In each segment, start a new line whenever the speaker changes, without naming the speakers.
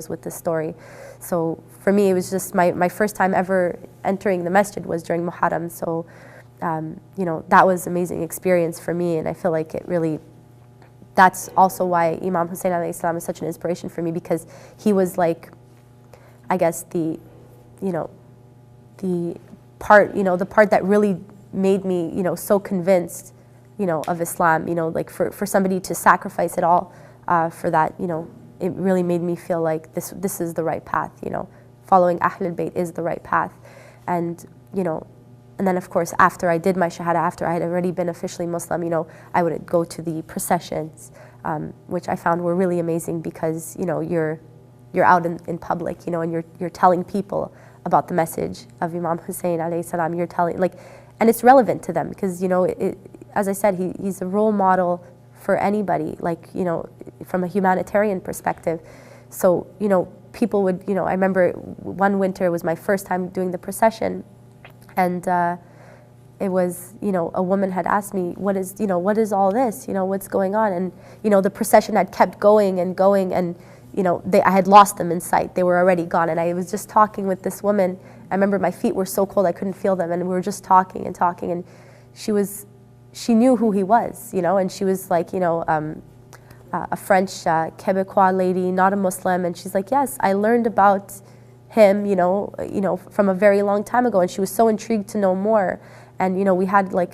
with this story. So for me, it was just my first time ever entering the masjid was during Muharram. So, that was an amazing experience for me, and I feel like it really, that's also why Imam Hussein alayhi salam is such an inspiration for me, because he was like, I guess the part that really made me, so convinced, of Islam, like for somebody to sacrifice it all for that, it really made me feel like this is the right path, following Ahlul Bayt is the right path. And, and then of course after I did my Shahada, after I had already been officially Muslim, I would go to the processions, which I found were really amazing because, you're out in public, and you're telling people about the message of Imam Hussein alayhi salam. You're telling, and it's relevant to them because, as I said, he's a role model for anybody, from a humanitarian perspective. So, people would, I remember one winter was my first time doing the procession, and it was, a woman had asked me, what is all this, what's going on? And, the procession had kept going and going, and, I had lost them in sight. They were already gone, and I was just talking with this woman. I remember my feet were so cold I couldn't feel them, and we were just talking and talking, and she knew who he was, and she was like, a French Quebecois lady, not a Muslim, and she's like, yes, I learned about him, from a very long time ago, and she was so intrigued to know more, and we had a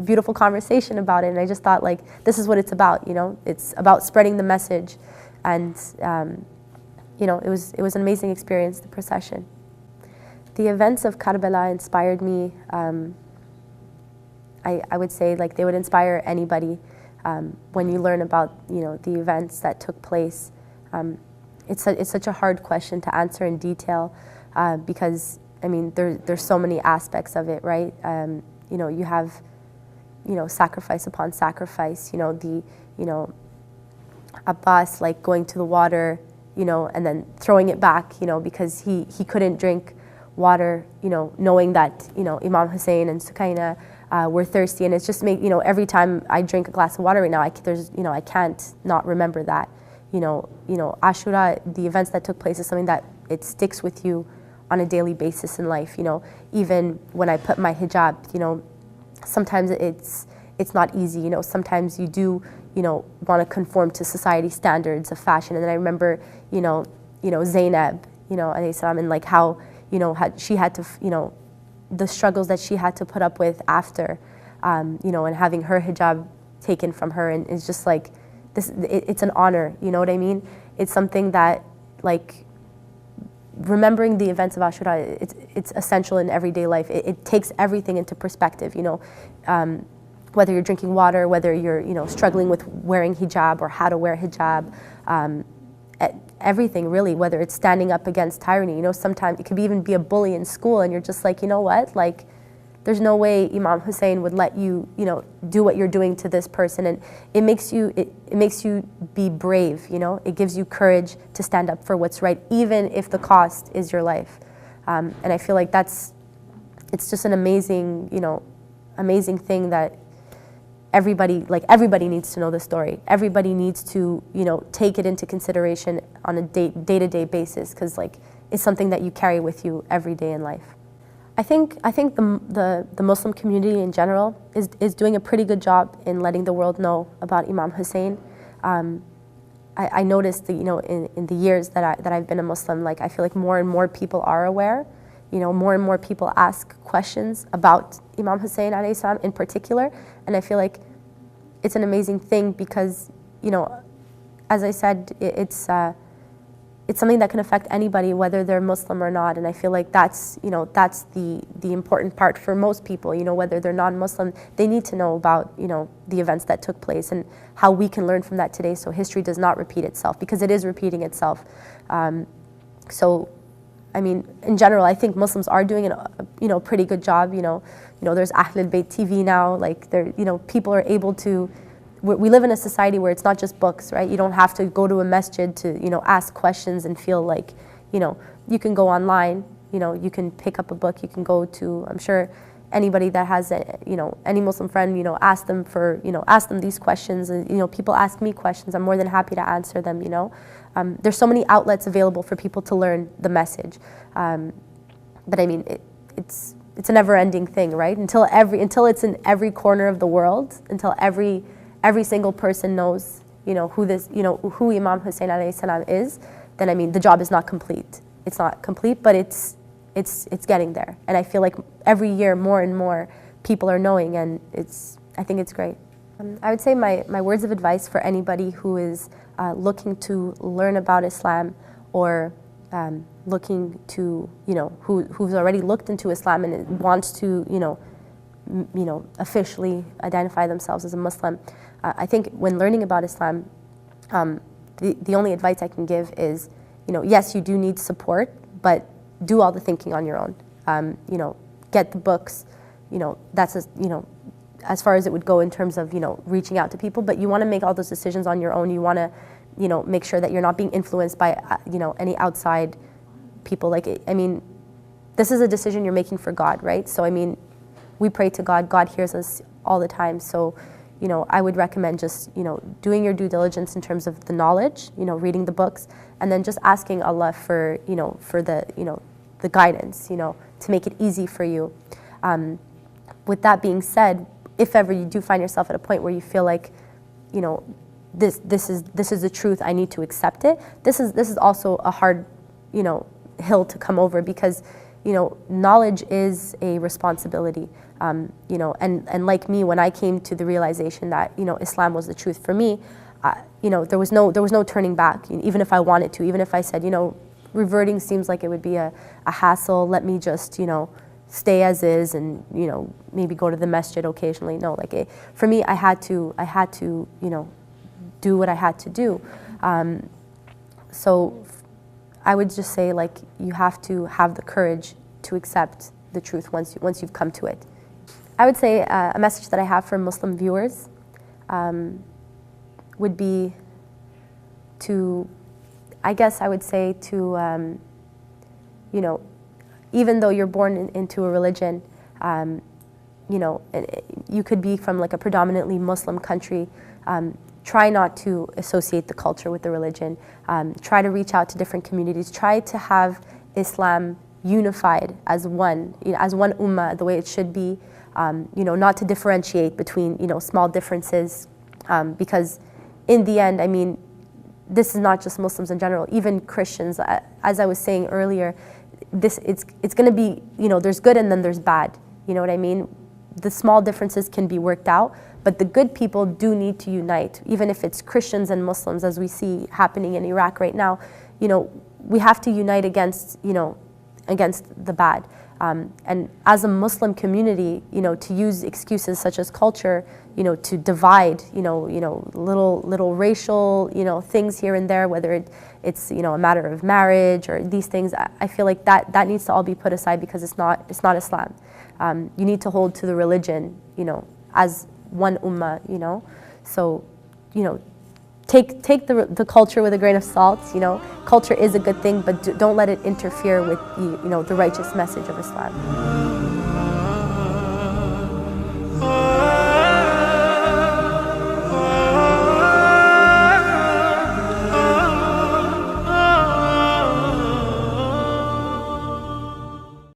beautiful conversation about it, and I just thought this is what it's about, it's about spreading the message, and it was an amazing experience, the procession. The events of Karbala inspired me. I would say they would inspire anybody when you learn about the events that took place. It's such a hard question to answer in detail because there's so many aspects of it, right? You have sacrifice upon sacrifice. Abbas going to the water, and then throwing it back, because he couldn't drink water, knowing that Imam Hussein and Sukaina were thirsty, and it's just every time I drink a glass of water right now, I can't not remember that. Ashura, the events that took place, is something that it sticks with you on a daily basis in life. Even when I put my hijab, sometimes it's not easy. Sometimes you do want to conform to society standards of fashion. And then I remember Zainab, alayhi salam, and how she had to the struggles that she had to put up with after, and having her hijab taken from her, and it's just this. It's an honor, you know what I mean? It's something that remembering the events of Ashura, it's essential in everyday life. It takes everything into perspective, whether you're drinking water, whether you're struggling with wearing hijab or how to wear hijab, everything really, whether it's standing up against tyranny. Sometimes it could even be a bully in school, and you're just what, there's no way Imam Hussein would let you, do what you're doing to this person, and it makes you be brave. It gives you courage to stand up for what's right, even if the cost is your life. And I feel it's just an amazing, amazing thing that everybody needs to know the story. Everybody needs to, take it into consideration on a day-to-day basis, because it's something that you carry with you every day in life. I think the Muslim community in general is doing a pretty good job in letting the world know about Imam Hussein. I noticed that, in the years that I've been a Muslim, I feel more and more people are aware. More and more people ask questions about Imam Hussein alayhi salam in particular, and I feel it's an amazing thing because, as I said, it's something that can affect anybody, whether they're Muslim or not, and I feel that's the important part for most people. Whether they're non-Muslim, they need to know about the events that took place and how we can learn from that today, so history does not repeat itself, because it is repeating itself. So. In general, I think Muslims are doing a pretty good job. There's Ahlul Bayt TV now. People are able to. We live in a society where it's not just books, right? You don't have to go to a masjid to ask questions and feel you can go online. You can pick up a book. You can go to. I'm sure anybody that has any Muslim friend, ask them ask them these questions. And people ask me questions. I'm more than happy to answer them. There's so many outlets available for people to learn the message. But I mean, it's a never-ending thing, right? Until it's in every corner of the world, until every single person knows, who Imam Hussein alayhi salam is, then I mean, the job is not complete. It's not complete, but it's getting there. And I feel like every year more and more people are knowing, and I think it's great. I would say my words of advice for anybody who is looking to learn about Islam, or looking to, who's already looked into Islam and wants to, officially identify themselves as a Muslim. I think when learning about Islam, the only advice I can give is, yes, you do need support, but do all the thinking on your own. Get the books, that's as far as it would go in terms of, reaching out to people, but you want to make all those decisions on your own. You want to, make sure that you're not being influenced by, any outside people. I mean, this is a decision you're making for God, right? So, I mean, we pray to God. God hears us all the time. So, I would recommend just, doing your due diligence in terms of the knowledge, reading the books, and then just asking Allah for, for the guidance, to make it easy for you. With that being said, if ever you do find yourself at a point where you feel like, this is the truth, I need to accept it. This is also a hard, hill to come over, because, knowledge is a responsibility. And like me, when I came to the realization that, Islam was the truth for me, there was no turning back. Even if I wanted to, even if I said, reverting seems like it would be a hassle, let me just, stay as is and, maybe go to the masjid occasionally. No, for me, I had to, do what I had to do. So I would just say, you have to have the courage to accept the truth once you've come to it. I would say a message that I have for Muslim viewers would be to, I guess I would say to, even though you're born into a religion, you could be from a predominantly Muslim country, try not to associate the culture with the religion. Try to reach out to different communities. Try to have Islam unified as one, as one ummah, the way it should be. Not to differentiate between, small differences, because in the end, I mean, this is not just Muslims in general, even Christians. As I was saying earlier, it's going to be, there's good and then there's bad. You know what I mean? The small differences can be worked out, but the good people do need to unite, even if it's Christians and Muslims, as we see happening in Iraq right now. We have to unite against, against the bad. And as a Muslim community, to use excuses such as culture, to divide, little racial, things here and there, whether it's a matter of marriage or these things, I feel like that needs to all be put aside, because it's not Islam. You need to hold to the religion, as one ummah, So, take the culture with a grain of salt. Culture is a good thing, but don't let it interfere with the righteous message of Islam.